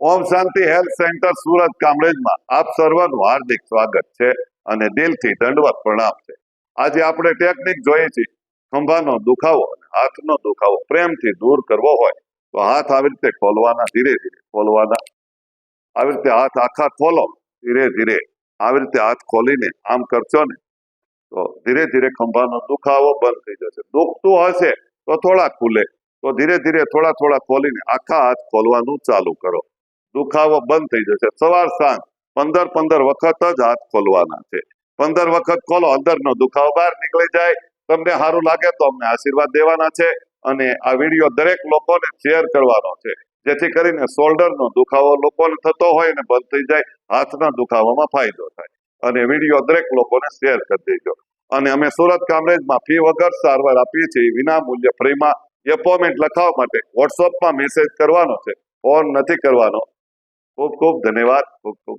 ઓમ શાંતિ health centre Surat કામરેજમાં આપ સર્વનું હાર્દિક સ્વાગત છે અને દિલથી દંડવત પ્રણામ છે। આજે આપણે ટેકનિક જોઈએ છે ખંભાનો દુખાવો અને હાથનો દુખાવો પ્રેમથી દૂર કરવો હોય તો હાથ આવી રીતે ખોલવાના, ધીરે ધીરે ખોલવાના। આવી રીતે હાથ આખા ખોલો, ધીરે ધીરે આવી રીતે હાથ ખોલીને આમ કરશો ને તો ધીરે ધીરે ખંભાનો દુખાવો બંધ થઈ જશે। દુખતું હશે તો થોડા ખુલે, તો ધીરે ધીરે થોડા થોડા ખોલીને આખા હાથ ખોલવાનું ચાલુ કરો, દુખાવો બંધ થઈ જશે। સવાર સાંજ 15 વખત જ હાથ ખોલવાના છે। 15 વખત ખોલો, અંદરનો દુખાવો બહાર નીકળી જાય। તમને સારું લાગે તો અમને આશીર્વાદ દેવાના છે અને આ વિડીયો દરેક લોકોને શેર કરવાનો છે, જેથી કરીને શોલ્ડરનો દુખાવો લોકોને થતો હોય ને બંધ થઈ જાય, હાથના દુખાવામાં ફાયદો થાય। અને વિડીયો દરેક લોકોને શેર કરી દેજો। અને અમે સુરત કામરેજમાં ફી વગર સારવાર આપીએ છીએ, વિના મૂલ્ય ફ્રીમાં। એપોઇન્ટમેન્ટ લખાવવા માટે વોટ્સઅપમાં મેસેજ કરવાનો છે, ફોન નથી કરવાનો। ખૂબ ખૂબ ધન્યવાદ, ખૂબ ખૂબ